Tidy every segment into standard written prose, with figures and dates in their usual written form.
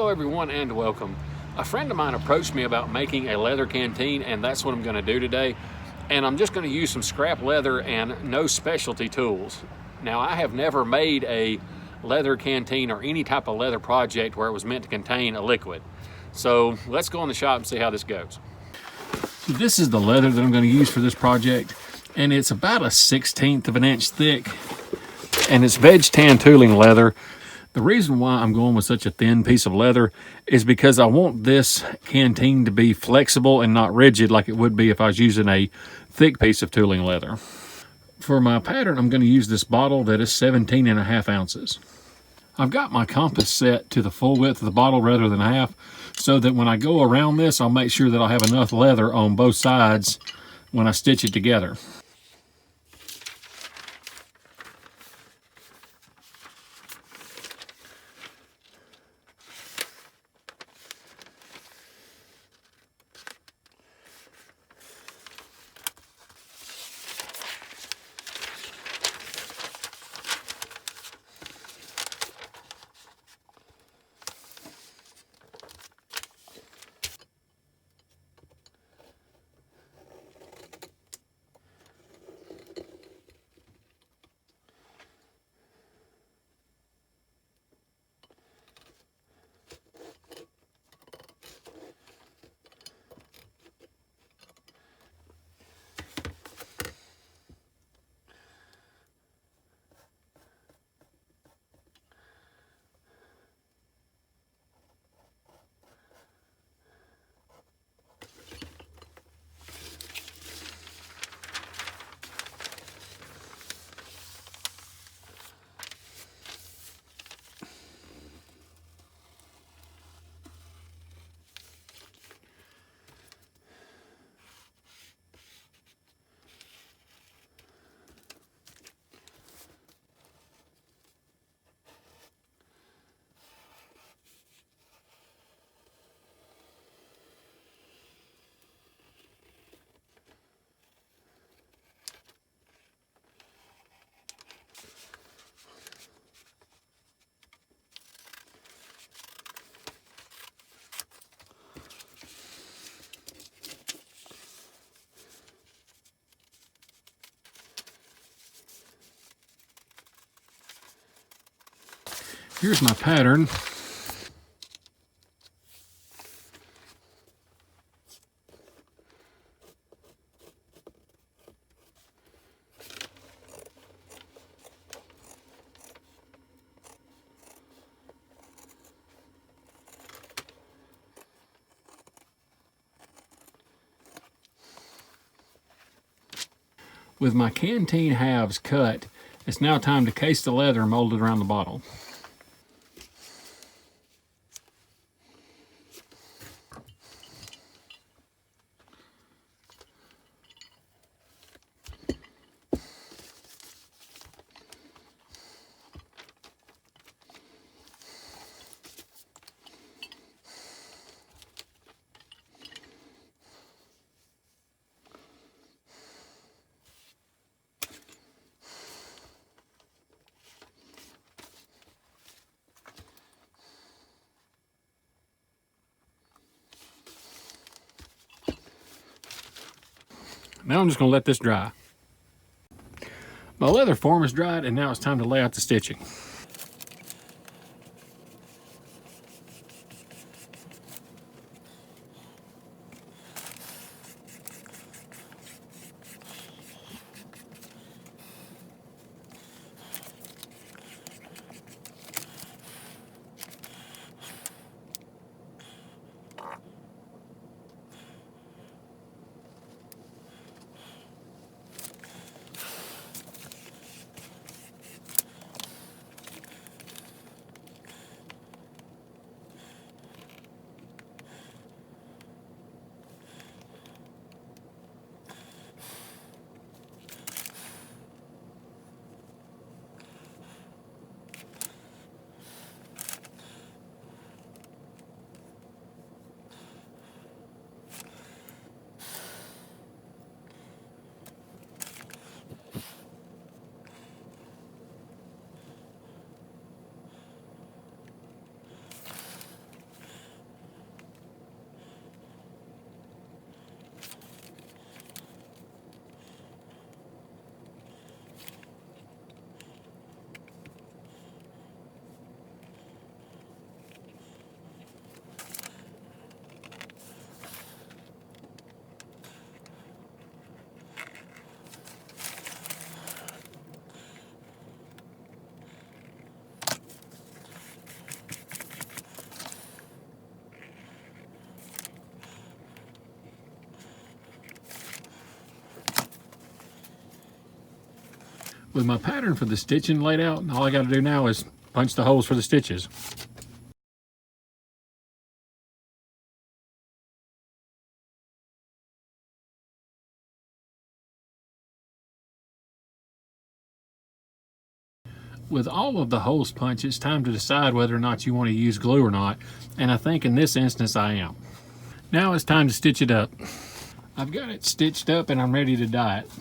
Hello everyone and welcome. A friend of mine approached me about making a leather canteen, and that's what I'm going to do today. And I'm just going to use some scrap leather and no specialty tools. Now, I have never made a leather canteen or any type of leather project where it was meant to contain a liquid. So let's go in the shop and see how this goes. So this is the leather that I'm going to use for this project, and it's about 1/16 of an inch thick, and it's veg tan tooling leather. The reason why I'm going with such a thin piece of leather is because I want this canteen to be flexible and not rigid like it would be if I was using a thick piece of tooling leather. For my pattern, I'm going to use this bottle that is 17.5 ounces. I've got my compass set to the full width of the bottle rather than half, so that when I go around this, I'll make sure that I'll have enough leather on both sides when I stitch it together. Here's my pattern. With my canteen halves cut, it's now time to case the leather molded around the bottle. Now I'm just going to let this dry. My leather form is dried, and now it's time to lay out the stitching. With my pattern for the stitching laid out, all I got to do now is punch the holes for the stitches. With all of the holes punched, it's time to decide whether or not you want to use glue or not, and I think in this instance I am. Now it's time to stitch it up. I've got it stitched up and I'm ready to dye it.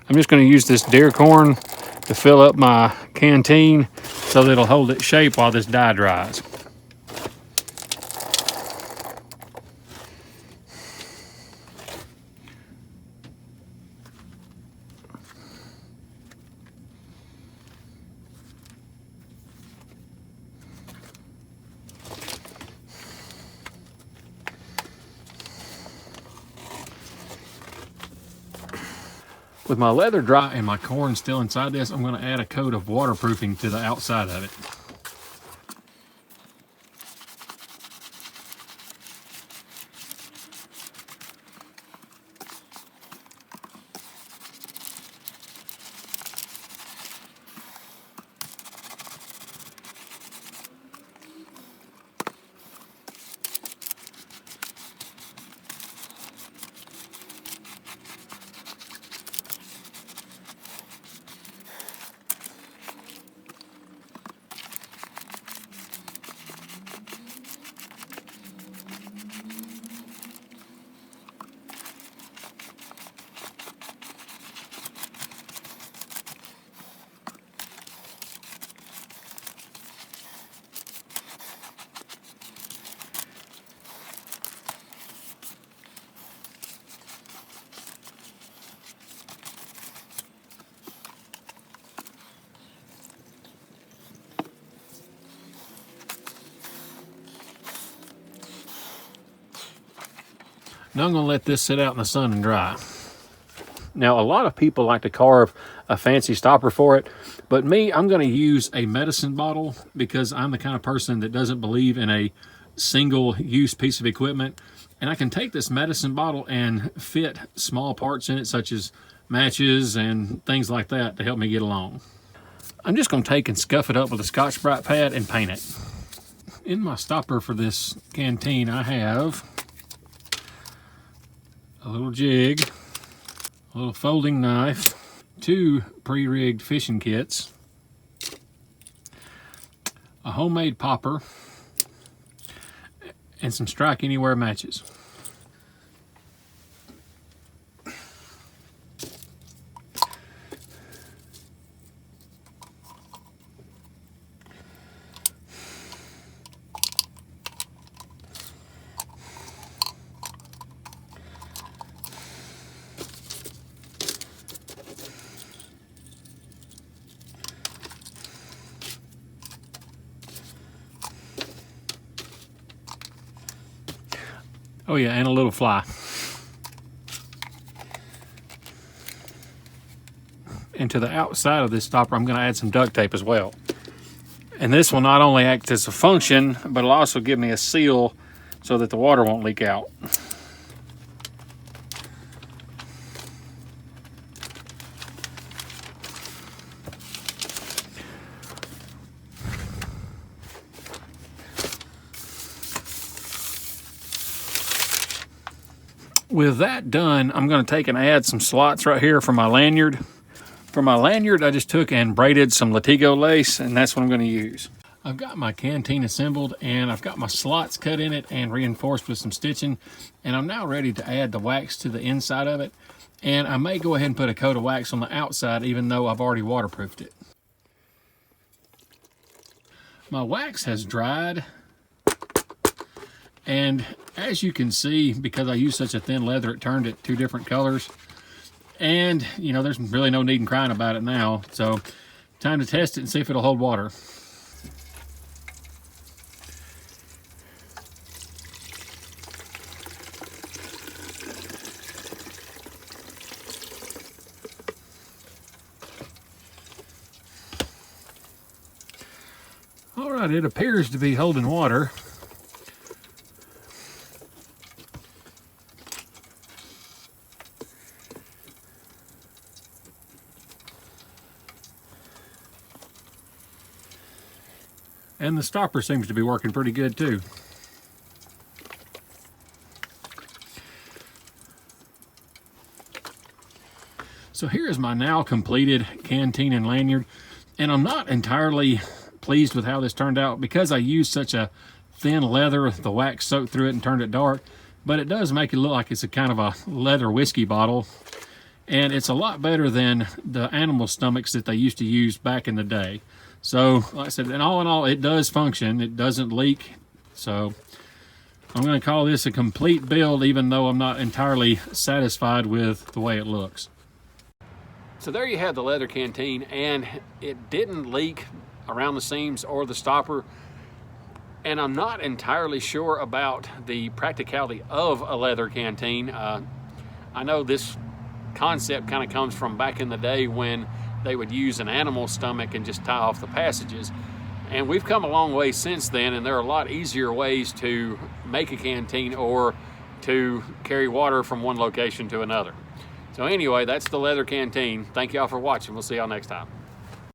I'm just going to use this deer corn to fill up my canteen so that it'll hold its shape while this dye dries. With my leather dry and my corn still inside this, I'm going to add a coat of waterproofing to the outside of it. Now I'm going to let this sit out in the sun and dry. Now, a lot of people like to carve a fancy stopper for it, but me, I'm going to use a medicine bottle because I'm the kind of person that doesn't believe in a single-use piece of equipment. And I can take this medicine bottle and fit small parts in it, such as matches and things like that, to help me get along. I'm just going to take and scuff it up with a Scotch-Brite pad and paint it. In my stopper for this canteen, I have a little jig, a little folding knife, 2 pre-rigged fishing kits, a homemade popper, and some Strike Anywhere matches. Oh yeah, and a little fly. And to the outside of this stopper, I'm going to add some duct tape as well. And this will not only act as a function, but it'll also give me a seal so that the water won't leak out. With that done, I'm going to take and add some slots right here for my lanyard. For my lanyard, I just took and braided some Latigo lace, and that's what I'm going to use. I've got my canteen assembled, and I've got my slots cut in it and reinforced with some stitching, and I'm now ready to add the wax to the inside of it. And I may go ahead and put a coat of wax on the outside, even though I've already waterproofed it. My wax has dried, and as you can see, because I used such a thin leather, it turned it 2 different colors. And, you know, there's really no need in crying about it now. So, time to test it and see if it'll hold water. All right, it appears to be holding water. And the stopper seems to be working pretty good too. So here is my now completed canteen and lanyard, and I'm not entirely pleased with how this turned out because I used such a thin leather. The wax soaked through it and turned it dark, but it does make it look like it's a kind of a leather whiskey bottle, and it's a lot better than the animal stomachs that they used to use back in the day. So like I said, and all in all, it does function. It doesn't leak. So I'm going to call this a complete build, even though I'm not entirely satisfied with the way it looks. So there you have the leather canteen, and it didn't leak around the seams or the stopper. And I'm not entirely sure about the practicality of a leather canteen. I know this concept kind of comes from back in the day when they would use an animal stomach and just tie off the passages. And we've come a long way since then, and there are a lot easier ways to make a canteen or to carry water from one location to another. So anyway, that's the leather canteen. Thank y'all for watching. We'll see y'all next time.